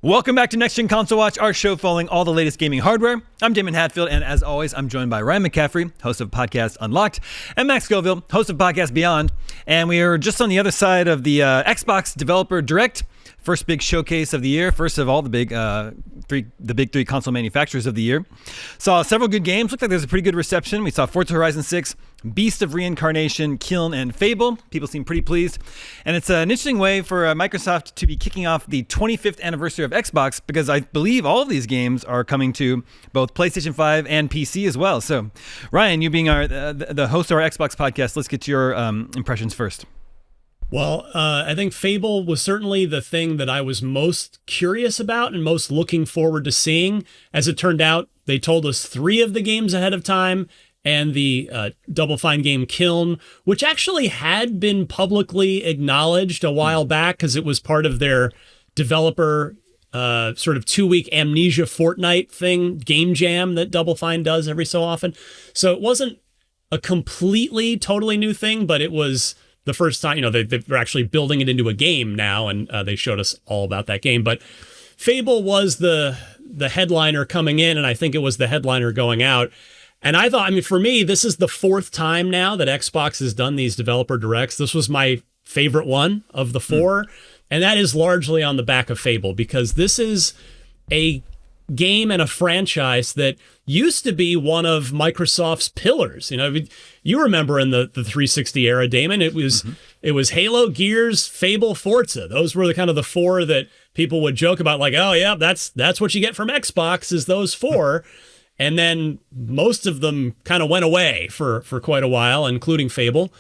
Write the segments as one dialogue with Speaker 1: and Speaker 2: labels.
Speaker 1: Welcome back to Next Gen Console Watch, our show following all the latest gaming hardware. I'm Damon Hatfield, and as always, I'm joined by Ryan McCaffrey, host of podcast Unlocked, and Max Scoville, host of podcast Beyond. And we are just on the other side of the Xbox Developer Direct, first big showcase of the year, first of all the big three console manufacturers of the year. Saw several good games. Looked like there's a pretty good reception. We saw Forza Horizon 6, Beast of Reincarnation, Kiln, and Fable. People seem pretty pleased. And it's an interesting way for Microsoft to be kicking off the 25th anniversary of Xbox, because I believe all of these games are coming to both PlayStation 5 and PC as well. So, Ryan, you being the host of our Xbox podcast, let's get to your impressions first.
Speaker 2: Well, I think Fable was certainly the thing that I was most curious about and most looking forward to seeing. As it turned out, they told us 3 of the games ahead of time, and the Double Fine game Kiln, which actually had been publicly acknowledged a while back because it was part of their developer sort of 2-week Amnesia Fortnite thing, game jam that Double Fine does every so often. So it wasn't a completely, totally new thing, but it was the first time, they're actually building it into a game now, and they showed us all about that game. But Fable was the headliner coming in, and I think it was the headliner going out. And I thought, for me, this is the 4th time now that Xbox has done these developer directs. This was my favorite one of the 4, and that is largely on the back of Fable, because this is a game and a franchise that used to be one of Microsoft's pillars. You remember in the 360 era, Daemon, it was Halo, Gears, Fable, Forza. Those were the kind of the 4 that people would joke about, like, oh yeah, that's what you get from Xbox is those 4. And then most of them kind of went away for quite a while, including Fable.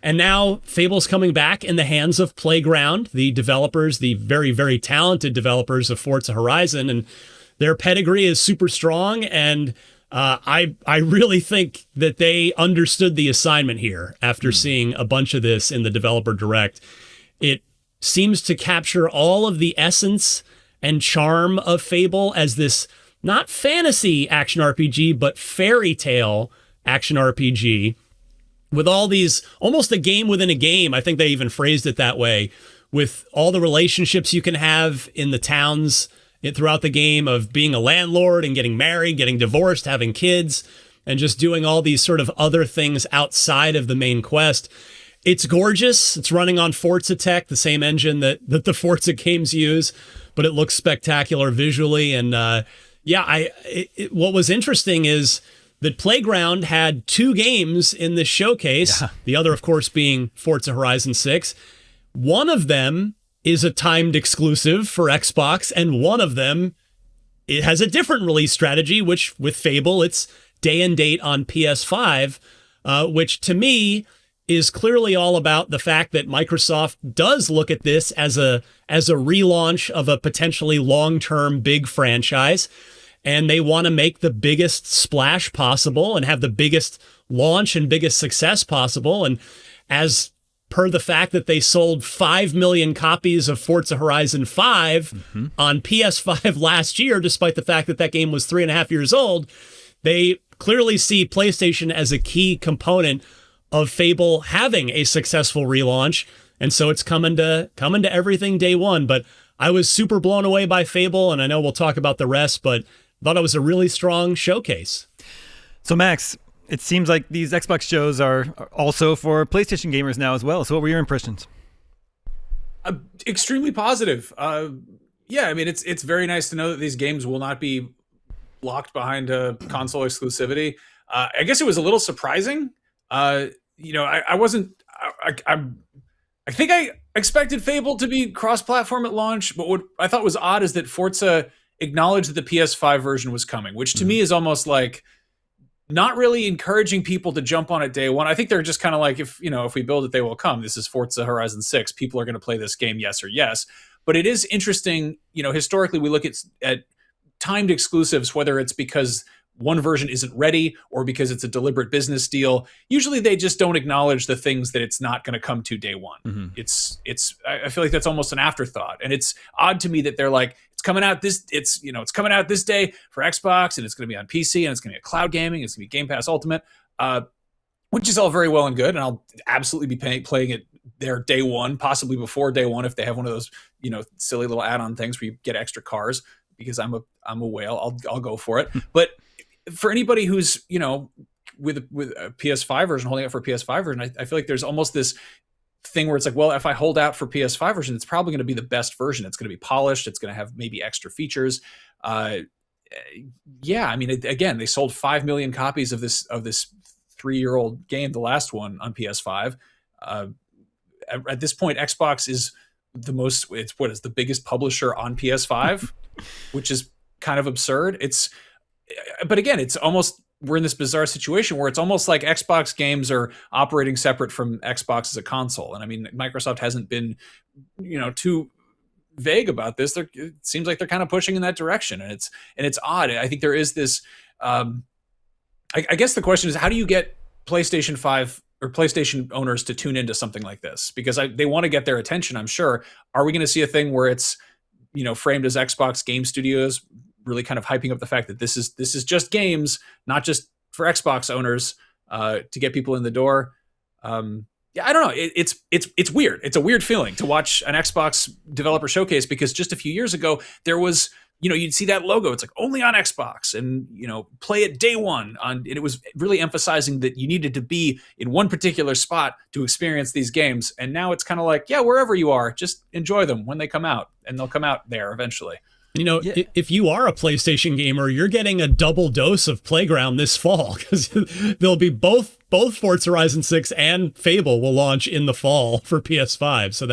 Speaker 2: And now Fable's coming back in the hands of Playground, the developers, the very, very talented developers of Forza Horizon. And their pedigree is super strong. And I really think that they understood the assignment here after seeing a bunch of this in the Developer Direct. It seems to capture all of the essence and charm of Fable as this not fantasy action RPG, but fairy tale action RPG with all these, almost a game within a game. I think they even phrased it that way, with all the relationships you can have in the towns throughout the game, of being a landlord and getting married, getting divorced, having kids, and just doing all these sort of other things outside of the main quest. It's gorgeous. It's running on Forza tech, the same engine that the Forza games use, but it looks spectacular visually. And what was interesting is that Playground had 2 games in this showcase, the other, of course, being Forza Horizon 6. One of them is a timed exclusive for Xbox, and one of them, it has a different release strategy, which with Fable, it's day and date on PS5, which to me is clearly all about the fact that Microsoft does look at this as a relaunch of a potentially long-term big franchise, and they want to make the biggest splash possible and have the biggest launch and biggest success possible. And as per the fact that they sold 5 million copies of Forza Horizon 5 on PS5 last year, despite the fact that that game was 3.5 years old, they clearly see PlayStation as a key component of Fable having a successful relaunch. And so it's coming to everything day one. But I was super blown away by Fable, and I know we'll talk about the rest, but thought it was a really strong showcase.
Speaker 1: So Max, it seems like these Xbox shows are also for PlayStation gamers now as well. So what were your impressions?
Speaker 3: Extremely positive. It's very nice to know that these games will not be locked behind a console exclusivity. I guess it was a little surprising. I think I expected Fable to be cross-platform at launch, but what I thought was odd is that Forza acknowledged that the PS5 version was coming, which to me is almost like not really encouraging people to jump on it day one. I think they're just kind of like, if we build it, they will come. This is Forza Horizon 6. People are going to play this game, yes or yes. But it is interesting, historically we look at timed exclusives, whether it's because one version isn't ready or because it's a deliberate business deal. Usually they just don't acknowledge the things that it's not going to come to day one. I feel like that's almost an afterthought. And it's odd to me that they're like, it's coming out this day for Xbox, and it's going to be on PC, and it's going to be a cloud gaming. It's going to be Game Pass Ultimate, which is all very well and good. And I'll absolutely be playing it there day one, possibly before day one, if they have one of those, silly little add-on things where you get extra cars, because I'm a whale. I'll go for it. But for anybody who's, with a PS5 version, holding out for a PS5 version, I feel like there's almost this thing where it's like, well, if I hold out for PS5 version, it's probably going to be the best version. It's going to be polished. It's going to have maybe extra features. Yeah, I mean, again, they sold 5 million copies of this 3-year-old game, the last one on PS5. At this point, Xbox is the biggest publisher on PS5, which is kind of absurd. But again, we're in this bizarre situation where it's almost like Xbox games are operating separate from Xbox as a console. And I mean, Microsoft hasn't been, too vague about this. It seems like they're kind of pushing in that direction, and it's odd. I think there is this. I guess the question is, how do you get PlayStation 5 or PlayStation owners to tune into something like this? Because they want to get their attention, I'm sure. Are we going to see a thing where it's, framed as Xbox Game Studios really kind of hyping up the fact that this is just games, not just for Xbox owners, to get people in the door? Yeah, I don't know. It's weird. It's a weird feeling to watch an Xbox developer showcase, because just a few years ago there was, you'd see that logo. It's like only on Xbox, and play it day one and it was really emphasizing that you needed to be in one particular spot to experience these games. And now it's kind of like, yeah, wherever you are, just enjoy them when they come out, and they'll come out there eventually.
Speaker 2: If you are a PlayStation gamer, you're getting a double dose of Playground this fall, because there'll be both Forza Horizon 6 and Fable will launch in the fall for PS5. So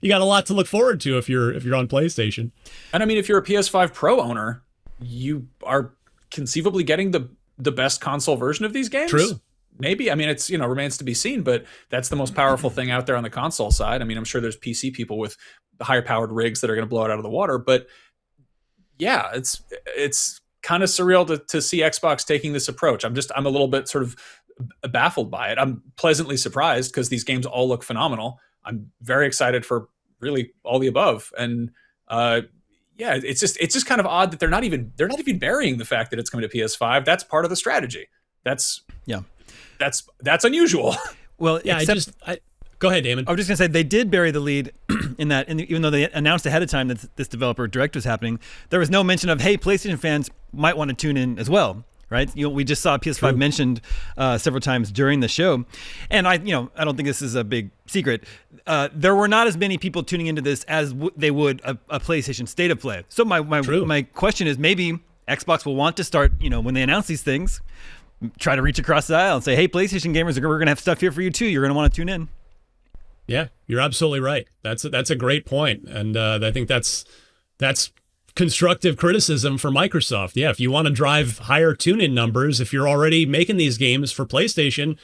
Speaker 2: you got a lot to look forward to if you're on PlayStation.
Speaker 3: And I mean, if you're a PS5 Pro owner, you are conceivably getting the best console version of these games.
Speaker 2: True.
Speaker 3: Maybe. I mean, it's, remains to be seen, but that's the most powerful thing out there on the console side. I mean, I'm sure there's PC people with higher powered rigs that are going to blow it out of the water, but yeah, it's kind of surreal to see Xbox taking this approach. I'm a little bit sort of baffled by it. I'm pleasantly surprised because these games all look phenomenal. I'm very excited for really all the above. And yeah, it's just kind of odd that they're not even burying the fact that it's coming to PS5. That's part of the strategy. That's unusual.
Speaker 1: Well,
Speaker 2: yeah, go ahead, Daemon.
Speaker 1: I was just gonna say they did bury the lead in that, even though they announced ahead of time that this developer direct was happening, there was no mention of, hey, PlayStation fans might want to tune in as well, right? We just saw PS5
Speaker 2: True.
Speaker 1: mentioned several times during the show, and I don't think this is a big secret. There were not as many people tuning into this as they would a PlayStation State of Play. So my question is, maybe Xbox will want to start, when they announce these things, try to reach across the aisle and say, hey, PlayStation gamers, we're going to have stuff here for you too. You're going to want to tune in.
Speaker 2: Yeah, you're absolutely right. That's a great point. And I think that's constructive criticism for Microsoft. Yeah, if you want to drive higher tune-in numbers, if you're already making these games for PlayStation,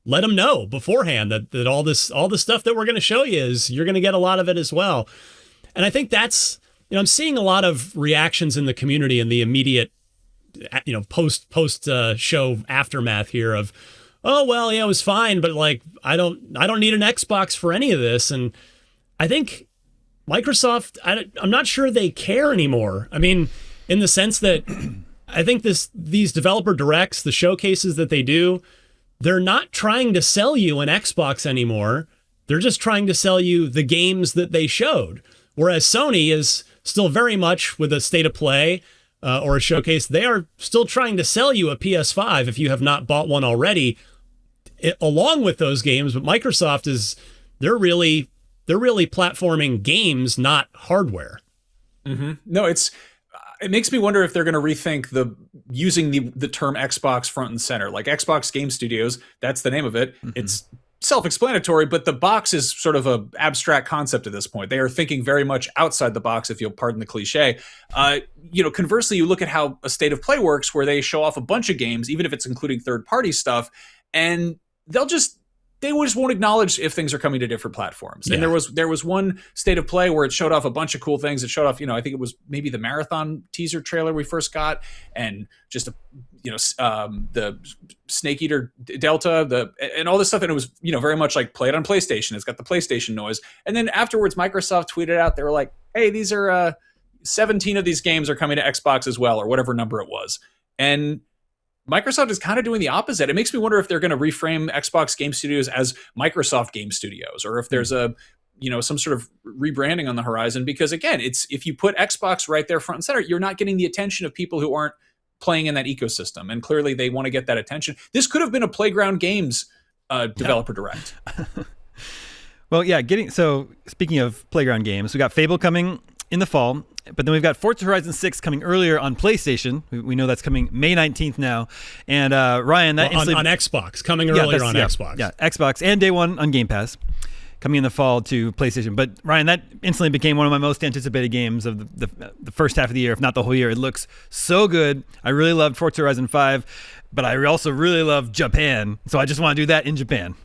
Speaker 2: let them know beforehand that all the stuff that we're going to show you is you're going to get a lot of it as well. And I think that's, I'm seeing a lot of reactions in the community in the immediate, post show aftermath here of, oh, well, yeah, it was fine, but like, I don't need an Xbox for any of this. And I think Microsoft, I'm not sure they care anymore. I mean, in the sense that I think these developer directs, the showcases that they do, they're not trying to sell you an Xbox anymore. They're just trying to sell you the games that they showed. Whereas Sony is still very much with a State of Play or a showcase. They are still trying to sell you a PS5 if you have not bought one already, along with those games. But Microsoft they're really platforming games, not hardware.
Speaker 3: Mm-hmm. No, it makes me wonder if they're going to rethink using the term Xbox front and center, like Xbox Game Studios. That's the name of it. Mm-hmm. It's self-explanatory, but the box is sort of a abstract concept at this point. They are thinking very much outside the box, if you'll pardon the cliche. Conversely, you look at how a State of Play works, where they show off a bunch of games, even if it's including third-party stuff, and they just won't acknowledge if things are coming to different platforms. Yeah. And there was one State of Play where it showed off a bunch of cool things. It showed off, I think it was maybe the Marathon teaser trailer we first got, and just the Snake Eater Delta, and all this stuff. And it was, very much like, play it on PlayStation. It's got the PlayStation noise. And then afterwards, Microsoft tweeted out, they were like, hey, these are 17 of these games are coming to Xbox as well, or whatever number it was. And Microsoft is kind of doing the opposite. It makes me wonder if they're going to reframe Xbox Game Studios as Microsoft Game Studios, or if there's a, some sort of rebranding on the horizon. Because again, if you put Xbox right there front and center, you're not getting the attention of people who aren't playing in that ecosystem. And clearly they want to get that attention. This could have been a Playground Games developer direct.
Speaker 1: Well, yeah, so speaking of Playground games, we got Fable coming in the fall, but then we've got Forza Horizon 6 coming earlier on PlayStation. We know that's coming May 19th now. And Ryan,
Speaker 2: on Xbox, coming earlier on Xbox.
Speaker 1: Yeah, Xbox, and day one on Game Pass, coming in the fall to PlayStation. But Ryan, that instantly became one of my most anticipated games of the first half of the year, if not the whole year. It looks so good. I really loved Forza Horizon 5, but I also really love Japan. So I just want to do that in Japan.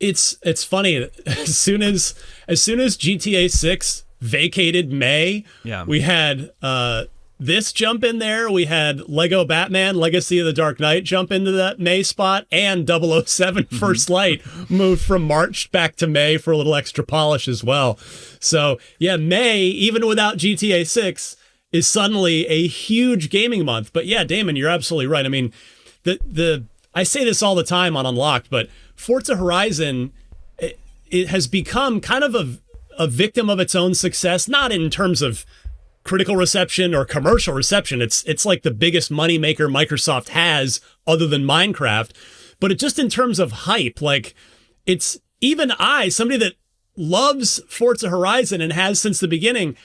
Speaker 2: It's funny. As soon as GTA 6 vacated May, we had this jump in there. We had Lego Batman Legacy of the Dark Knight jump into that May spot, and 007 First Light moved from March back to May for a little extra polish as well. So yeah, May, even without GTA 6, is suddenly a huge gaming month. But yeah, Damon, you're absolutely right. I mean, I say this all the time on Unlocked, but Forza Horizon, it has become kind of a victim of its own success, not in terms of critical reception or commercial reception. It's like the biggest moneymaker Microsoft has other than Minecraft, but it just in terms of hype, like it's even somebody that loves Forza Horizon and has since the beginning,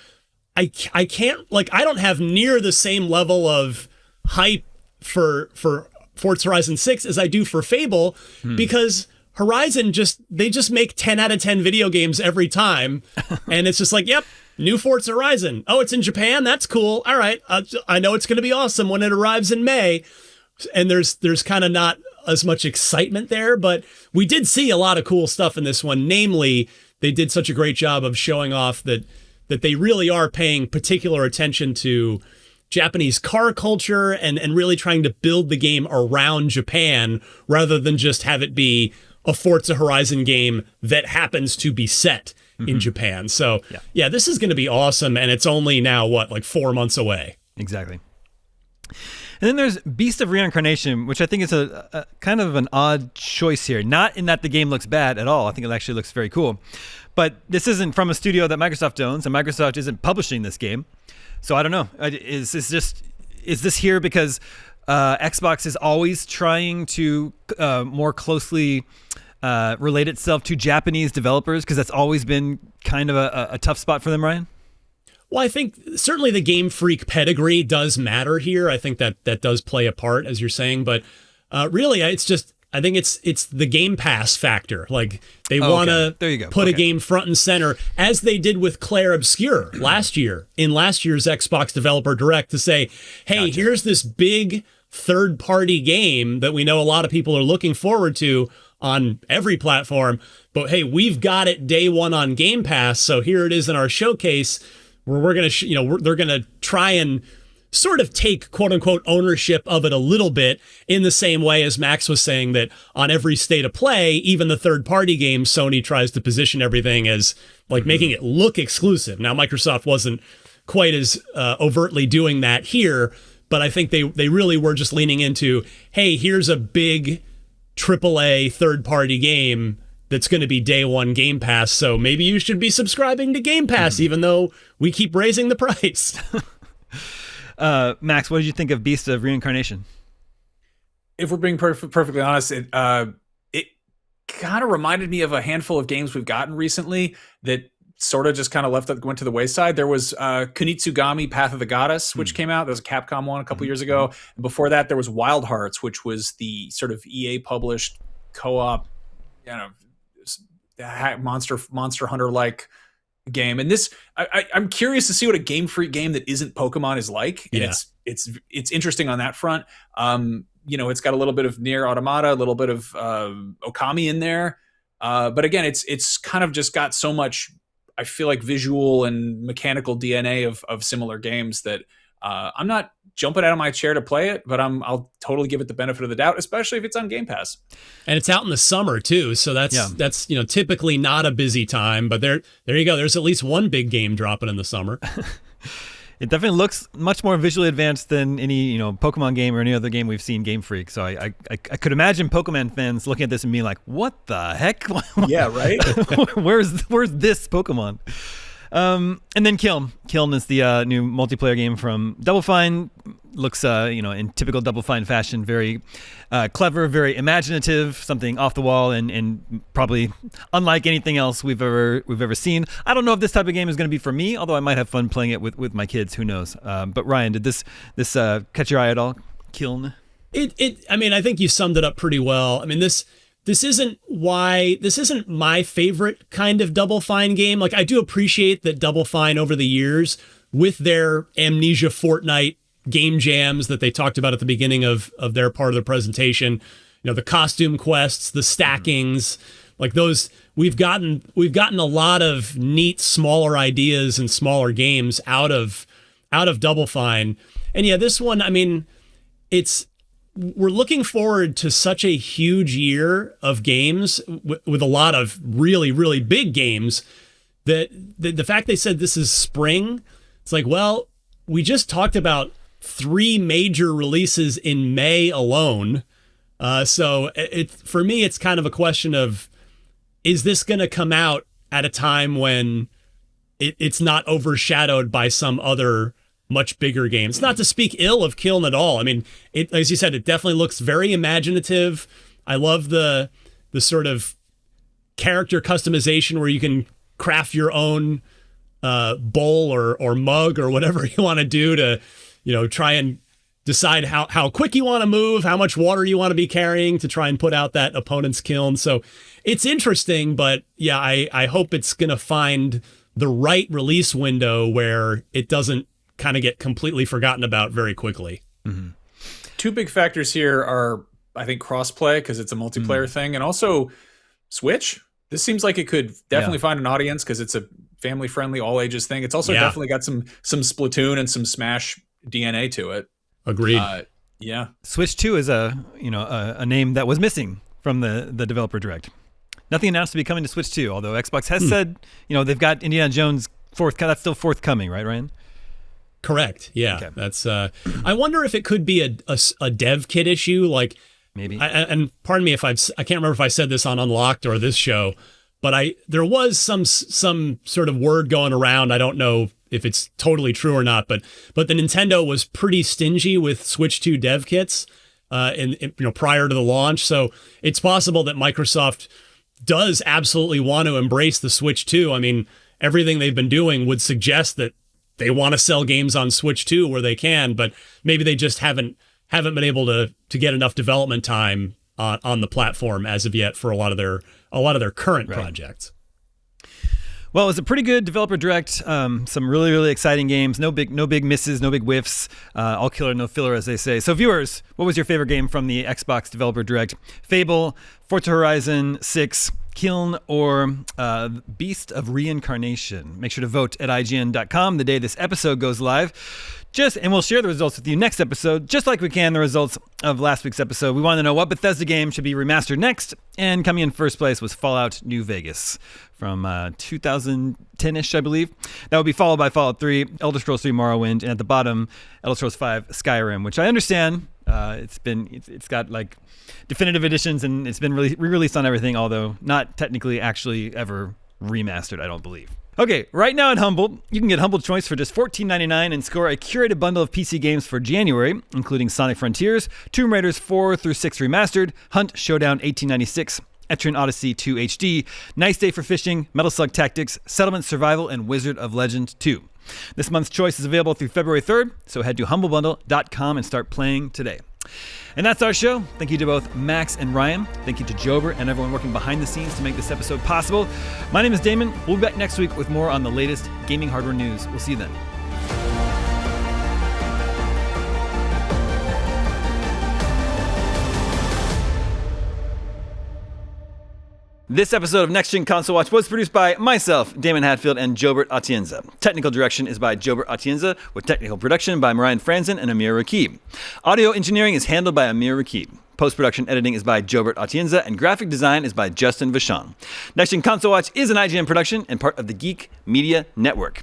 Speaker 2: I can't, like, I don't have near the same level of hype for Forza Horizon 6 as I do for Fable, because Horizon they just make 10 out of 10 video games every time. And it's just like, yep, new Forza Horizon. Oh, it's in Japan? That's cool. All right. I know it's going to be awesome when it arrives in May. And there's kind of not as much excitement there, but we did see a lot of cool stuff in this one. Namely, they did such a great job of showing off that they really are paying particular attention to Japanese car culture and really trying to build the game around Japan rather than just have it be a Forza Horizon game that happens to be set in Japan. So yeah, this is going to be awesome. And it's only now, like 4 months away.
Speaker 1: Exactly. And then there's Beast of Reincarnation, which I think is a kind of an odd choice here. Not in that the game looks bad at all. I think it actually looks very cool. But this isn't from a studio that Microsoft owns, and Microsoft isn't publishing this game. So I don't know. Is this here because Xbox is always trying to more closely relate itself to Japanese developers, because that's always been kind of a tough spot for them, Ryan?
Speaker 2: Well, I think certainly the Game Freak pedigree does matter here. I think that does play a part, as you're saying. But really, I think it's the Game Pass factor. Like they want to put a game front and center, as they did with Claire Obscure last year in last year's Xbox Developer Direct, to say, hey, here's this big third-party game that we know a lot of people are looking forward to on every platform. But hey, we've got it day one on Game Pass, so here it is in our showcase where we're going to, they're going to try and sort of take quote unquote ownership of it a little bit, in the same way as Max was saying that on every state of play, even the third party games, Sony tries to position everything as like making it look exclusive. Now, Microsoft wasn't quite as overtly doing that here, but I think they really were just leaning into, hey, here's a big AAA third party game that's going to be day one Game Pass. So maybe you should be subscribing to Game Pass, even though we keep raising the price.
Speaker 1: Max, what did you think of Beast of Reincarnation?
Speaker 3: If we're being perfectly honest, it kind of reminded me of a handful of games we've gotten recently that sort of just kind of went to the wayside. There was Kunitsugami Path of the Goddess, which came out. There was a Capcom one a couple years ago. And before that, there was Wild Hearts, which was the sort of EA published co-op, Monster Hunter like game. And this, I'm curious to see what a Game Freak game that isn't Pokemon is like. And it's interesting on that front. It's got a little bit of Nier Automata, a little bit of Okami in there. But again, it's kind of just got so much, I feel like, visual and mechanical DNA of similar games that I'm not jumping out of my chair to play it, but I'll totally give it the benefit of the doubt, especially if it's on Game Pass. And
Speaker 2: it's out in the summer too, so that's typically not a busy time. But there you go. There's at least one big game dropping in the summer.
Speaker 1: It definitely looks much more visually advanced than any Pokemon game or any other game we've seen Game Freak. So I could imagine Pokemon fans looking at this and being like, "What the heck?
Speaker 3: Yeah, right.
Speaker 1: where's this Pokemon?" And then Kiln. Kiln is the new multiplayer game from Double Fine. Looks, in typical Double Fine fashion, very clever, very imaginative, something off the wall, and probably unlike anything else we've ever seen. I don't know if this type of game is going to be for me, although I might have fun playing it with my kids. Who knows? But Ryan, did this catch your eye at all? Kiln.
Speaker 2: I think you summed it up pretty well. I mean, this isn't my favorite kind of Double Fine game. Like, I do appreciate that Double Fine over the years, with their Amnesia Fortnite game jams that they talked about at the beginning of their part of the presentation, the costume quests, the stackings, like those, we've gotten a lot of neat smaller ideas and smaller games out of Double Fine. And yeah, this one, I mean, we're looking forward to such a huge year of games with a lot of really, really big games that the fact they said this is spring, it's like, well, we just talked about 3 major releases in May alone. So for me, it's kind of a question of, is this going to come out at a time when it's not overshadowed by some other much bigger game? It's not to speak ill of Kiln at all. I mean, as you said, it definitely looks very imaginative. I love the sort of character customization where you can craft your own bowl or mug or whatever you want to do to try and decide how quick you want to move, how much water you want to be carrying to try and put out that opponent's kiln. So it's interesting, but yeah, I hope it's going to find the right release window where it doesn't kind of get completely forgotten about very quickly.
Speaker 1: Mm-hmm.
Speaker 3: 2 big factors here are, I think, crossplay, because it's a multiplayer thing, and also Switch. This seems like it could definitely find an audience because it's a family-friendly, all-ages thing. It's also definitely got some Splatoon and some Smash DNA to it.
Speaker 2: Agreed.
Speaker 3: Yeah.
Speaker 1: Switch 2 is a name that was missing from the developer direct. Nothing announced to be coming to Switch 2, although Xbox has said, they've got Indiana Jones that's still forthcoming, right, Ryan?
Speaker 2: Correct. Yeah.
Speaker 1: Okay.
Speaker 2: That's I wonder if it could be a dev kit issue, like
Speaker 1: maybe.
Speaker 2: And pardon me if I can't remember if I said this on Unlocked or this show, but there was some sort of word going around. I don't know if it's totally true or not, but the Nintendo was pretty stingy with Switch 2 dev kits prior to the launch. So it's possible that Microsoft does absolutely want to embrace the Switch 2. I mean, everything they've been doing would suggest that they want to sell games on Switch 2 where they can, but maybe they just haven't been able to get enough development time on the platform as of yet for a lot of their current projects.
Speaker 1: Well, it was a pretty good developer direct. Some really, really exciting games. No big misses, no big whiffs. All killer, no filler, as they say. So, viewers, what was your favorite game from the Xbox developer direct? Fable, Forza Horizon 6, Kiln, or Beast of Reincarnation? Make sure to vote at IGN.com the day this episode goes live. And we'll share the results with you next episode, just like we can the results of last week's episode. We want to know what Bethesda game should be remastered next, and coming in first place was Fallout New Vegas from 2010-ish, I believe. That would be followed by Fallout 3, Elder Scrolls 3 Morrowind, and at the bottom, Elder Scrolls 5 Skyrim, which I understand it's got like definitive editions and it's been re-released on everything, although not technically actually ever remastered, I don't believe. Okay, right now at Humble, you can get Humble Choice for just $14.99 and score a curated bundle of PC games for January, including Sonic Frontiers, Tomb Raiders 4 through 6 Remastered, Hunt Showdown 1896, Etrian Odyssey 2 HD, Nice Day for Fishing, Metal Slug Tactics, Settlement Survival, and Wizard of Legend 2. This month's choice is available through February 3rd, so head to humblebundle.com and start playing today. And that's our show. Thank you to both Max and Ryan. Thank you to Jober and everyone working behind the scenes to make this episode possible. My name is Damon. We'll be back next week with more on the latest gaming hardware news. We'll see you then. This episode of Next Gen Console Watch was produced by myself, Damon Hatfield, and Jobert Atienza. Technical direction is by Jobert Atienza, with technical production by Marian Franzen and Amir Rakib. Audio engineering is handled by Amir Rakib. Post-production editing is by Jobert Atienza, and graphic design is by Justin Vachon. Next Gen Console Watch is an IGN production and part of the Geek Media Network.